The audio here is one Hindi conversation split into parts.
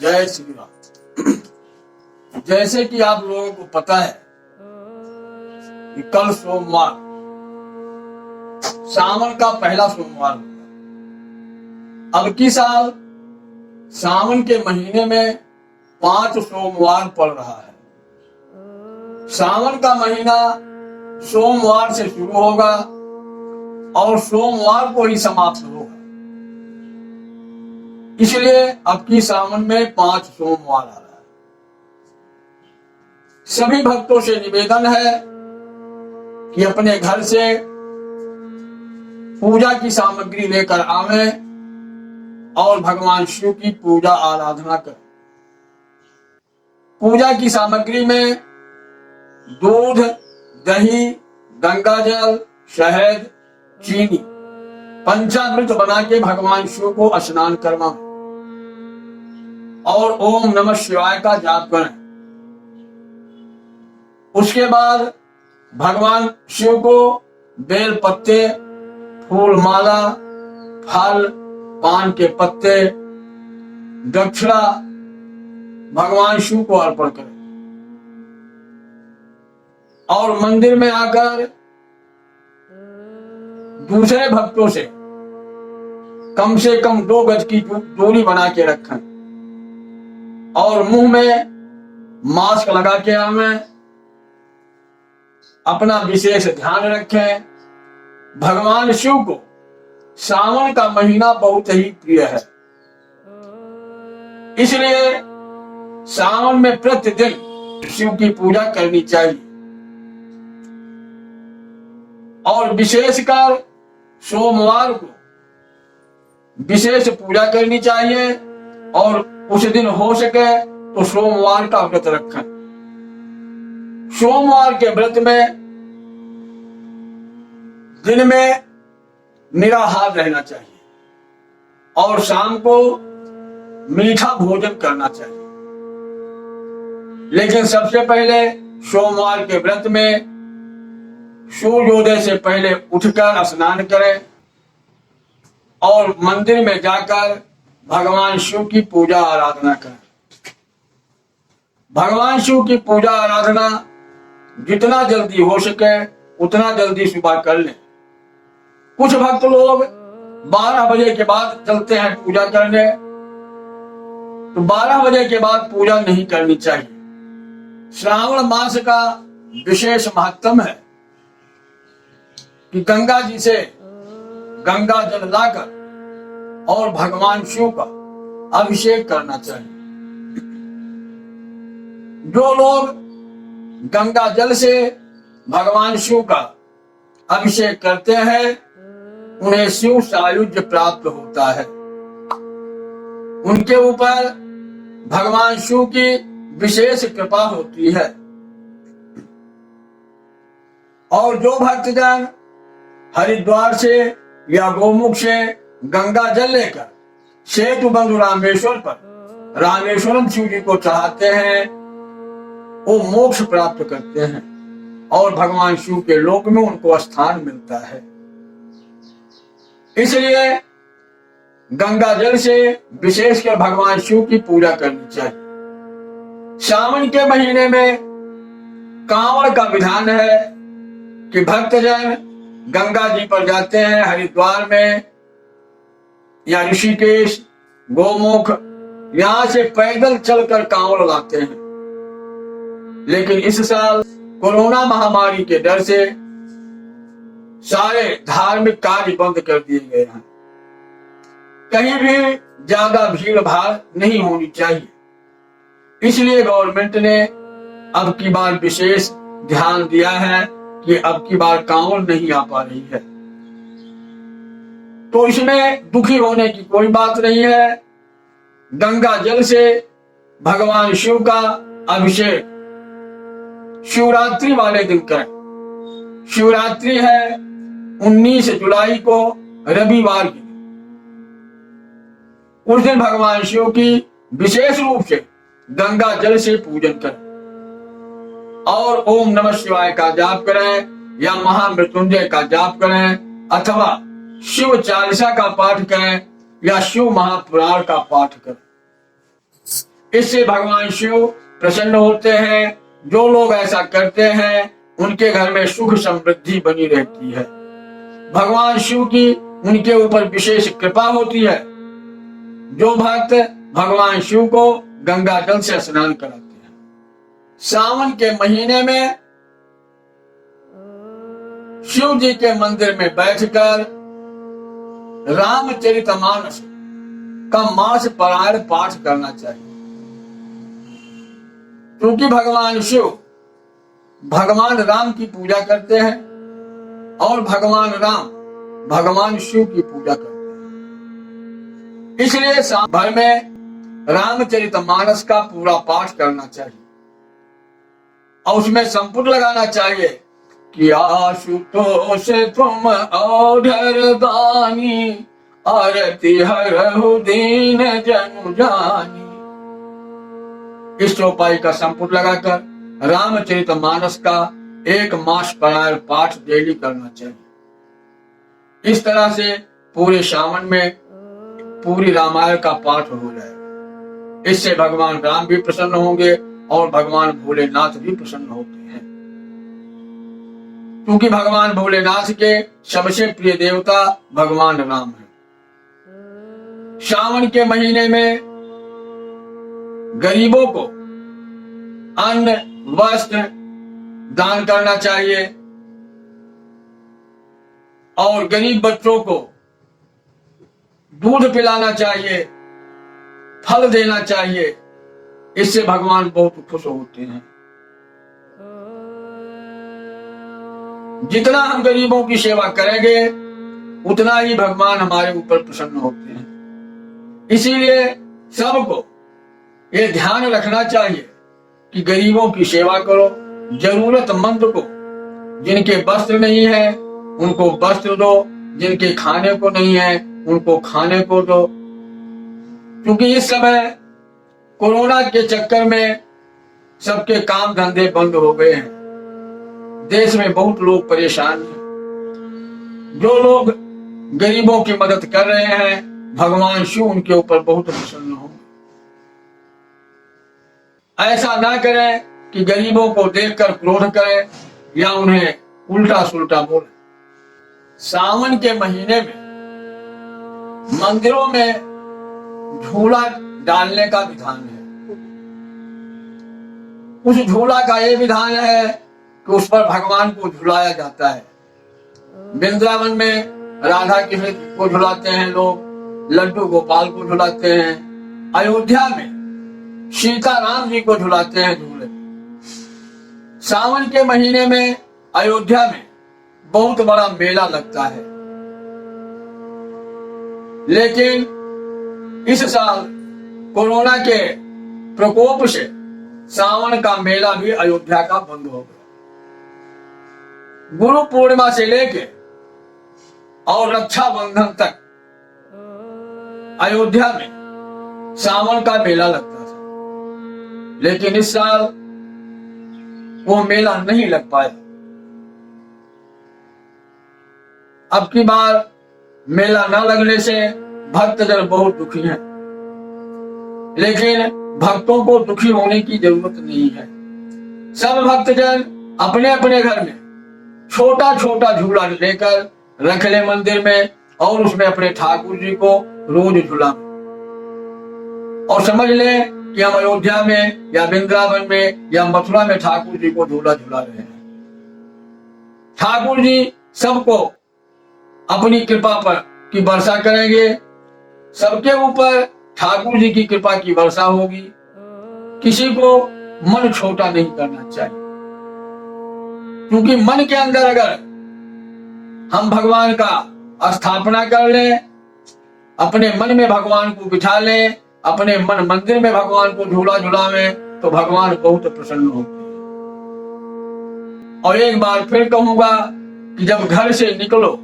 जय श्री राम। जैसे कि आप लोगों को पता है कि कल सोमवार सावन का पहला सोमवार होगा। अब की साल सावन के महीने में 5 सोमवार पड़ रहा है। सावन का महीना सोमवार से शुरू होगा और सोमवार को ही समाप्त होगा। इसलिए अब की सावन में 5 सोमवार आ रहा है। सभी भक्तों से निवेदन है कि अपने घर से पूजा की सामग्री लेकर आवें और भगवान शिव की पूजा आराधना करें। पूजा की सामग्री में दूध, दही, गंगाजल, शहद, चीनी, पंचामृत बना के भगवान शिव को स्नान करवाएं और ओम नमः शिवाय का जाप करें। उसके बाद भगवान शिव को बेल पत्ते, फूल माला, फल, पान के पत्ते, दक्षिणा भगवान शिव को अर्पण करें और मंदिर में आकर दूसरे भक्तों से कम 2 गज की दूरी बना के रखें और मुंह में मास्क लगा के आवें। अपना विशेष ध्यान रखें। भगवान शिव को सावन का महीना बहुत ही प्रिय है, इसलिए सावन में प्रतिदिन शिव की पूजा करनी चाहिए और विशेषकर सोमवार को विशेष पूजा करनी चाहिए और उस दिन हो सके तो सोमवार का व्रत रखें। सोमवार के व्रत में दिन में निराहार रहना चाहिए और शाम को मीठा भोजन करना चाहिए। लेकिन सबसे पहले सोमवार के व्रत में सूर्योदय से पहले उठकर स्नान करें और मंदिर में जाकर भगवान शिव की पूजा आराधना करें। भगवान शिव की पूजा आराधना जितना जल्दी हो सके उतना जल्दी सुबह कर लें। कुछ भक्त लोग 12 बजे के बाद चलते हैं पूजा करने, तो 12 बजे के बाद पूजा नहीं करनी चाहिए। श्रावण मास का विशेष महत्व है कि गंगा जी से गंगा जल लाकर और भगवान शिव का अभिषेक करना चाहिए। जो लोग गंगा जल से भगवान शिव का अभिषेक करते हैं उन्हें शिव सायुज्य प्राप्त होता है। उनके ऊपर भगवान शिव की विशेष कृपा होती है और जो भक्तजन हरिद्वार से या गोमुख से गंगा जल लेकर सेतु बंधु रामेश्वर पर रामेश्वरम शिव जी को चढ़ाते हैं वो मोक्ष प्राप्त करते हैं और भगवान शिव के लोक में उनको स्थान मिलता है। इसलिए गंगा जल से विशेषकर भगवान शिव की पूजा करनी चाहिए। सावन के महीने में कांवड़ का विधान है कि भक्तजन गंगा जी पर जाते हैं। हरिद्वार में या ऋषिकेश, गोमुख, यहां से पैदल चलकर कांवड़ लाते हैं। लेकिन इस साल कोरोना महामारी के डर से सारे धार्मिक कार्य बंद कर दिए गए हैं। कहीं भी ज्यादा भीड़ भाड़ नहीं होनी चाहिए, इसलिए गवर्नमेंट ने अब की बार विशेष ध्यान दिया है कि अब की बार कांवड़ नहीं आ पा रही है। तो इसमें दुखी होने की कोई बात नहीं है। गंगा जल से भगवान शिव का अभिषेक शिवरात्रि वाले दिन करें। शिवरात्रि है 19 जुलाई को, रविवार की। उस दिन भगवान शिव की विशेष रूप से गंगा जल से पूजन करें और ओम नमः शिवाय का जाप करें या महामृत्युंजय का जाप करें अथवा शिव चालीसा का पाठ करें या शिव महापुराण का पाठ करें। इससे भगवान शिव प्रसन्न होते हैं। जो लोग ऐसा करते हैं उनके घर में सुख समृद्धि बनी रहती है। भगवान शिव की उनके ऊपर विशेष कृपा होती है। जो भक्त भगवान शिव को गंगा जल से स्नान कराते हैं। सावन के महीने में शिव जी के मंदिर में बैठकर रामचरितमानस का मास पारायण पाठ करना चाहिए। क्योंकि भगवान शिव भगवान राम की पूजा करते हैं और भगवान राम भगवान शिव की पूजा करते हैं। इसलिए साल भर में रामचरितमानस का पूरा पाठ करना चाहिए और उसमें संपुट लगाना चाहिए कि आशुतोष तुम औधर दानी, आरती हरहु दीन जनु जानी। इस चौपाई का संपुट लगाकर रामचरितमानस का एक मास पारायण पाठ डेली करना चाहिए। इस तरह से पूरे सावन में पूरी रामायण का पाठ हो जाए। इससे भगवान राम भी प्रसन्न होंगे और भगवान भोलेनाथ भी प्रसन्न होते हैं। क्योंकि भगवान भोलेनाथ के सबसे प्रिय देवता भगवान राम है। सावन के महीने में गरीबों को अन्न वस्त्र दान करना चाहिए और गरीब बच्चों को दूध पिलाना चाहिए, फल देना चाहिए। इससे भगवान बहुत खुश होते हैं। जितना हम गरीबों की सेवा करेंगे उतना ही भगवान हमारे ऊपर प्रसन्न होते हैं। इसीलिए सबको ये ध्यान रखना चाहिए कि गरीबों की सेवा करो। जरूरतमंद को, जिनके वस्त्र नहीं है उनको वस्त्र दो, जिनके खाने को नहीं है उनको खाने को दो। क्योंकि इस समय कोरोना के चक्कर में सबके काम धंधे बंद हो गए हैं। देश में बहुत लोग परेशान हैं। जो लोग गरीबों की मदद कर रहे हैं भगवान शिव उनके ऊपर बहुत प्रसन्न होंगे। ऐसा ना करें कि गरीबों को देखकर क्रोध करें या उन्हें उल्टा सुल्टा बोले। सावन के महीने में मंदिरों में झूला डालने का विधान है। उस झूला का ये विधान है कि उस पर भगवान को झुलाया जाता है। वृंदावन में राधा कृष्ण को झुलाते हैं लोग, लड्डू गोपाल को झुलाते हैं। अयोध्या में सीता राम जी को झुलाते हैं झूले। सावन के महीने में अयोध्या में बहुत बड़ा मेला लगता है। लेकिन इस साल कोरोना के प्रकोप से सावन का मेला भी अयोध्या का बंद हो गया। गुरु पूर्णिमा से लेके और रक्षाबंधन तक अयोध्या में सावन का मेला लगता था। लेकिन इस साल वो मेला नहीं लग पाया। अब की बार मेला न लगने से भक्तजन बहुत दुखी हैं। लेकिन भक्तों को दुखी होने की जरूरत नहीं है। सब भक्तजन अपने अपने घर में छोटा छोटा झूला लेकर रख ले मंदिर में और उसमें अपने ठाकुर जी को रोज झूला और समझ ले कि हम अयोध्या में या वृंदावन में या मथुरा में ठाकुर जी को झूला झूला रहे हैं। ठाकुर जी सबको अपनी कृपा पर की वर्षा करेंगे। सबके ऊपर ठाकुर जी की कृपा की वर्षा होगी। किसी को मन छोटा नहीं करना चाहिए। क्योंकि मन के अंदर अगर हम भगवान का स्थापना कर लें, अपने मन में भगवान को बिठा लें, अपने मन मंदिर में भगवान को झूला झुलावें, तो भगवान बहुत प्रसन्न होते हैं। और एक बार फिर कहूंगा कि जब घर से निकलो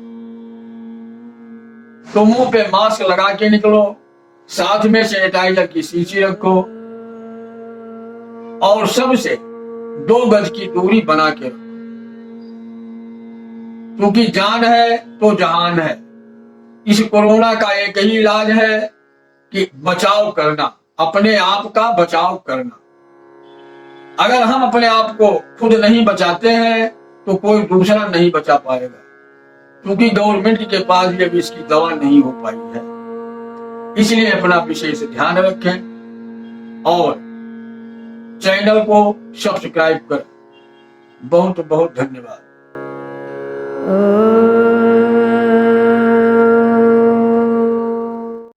तो मुंह पे मास्क लगा के निकलो, साथ में सैनिटाइजर की शीशी रखो और सबसे 2 गज की दूरी बना के रखो। क्योंकि जान है तो जहान है। इस कोरोना का एक ही इलाज है कि बचाव करना। अपने आप का बचाव करना। अगर हम अपने आप को खुद नहीं बचाते हैं तो कोई दूसरा नहीं बचा पाएगा, क्योंकि गवर्नमेंट के पास भी अभी इसकी दवा नहीं हो पाई है। इसलिए अपना विशेष ध्यान रखें और चैनल को सब्सक्राइब करें। बहुत बहुत धन्यवाद।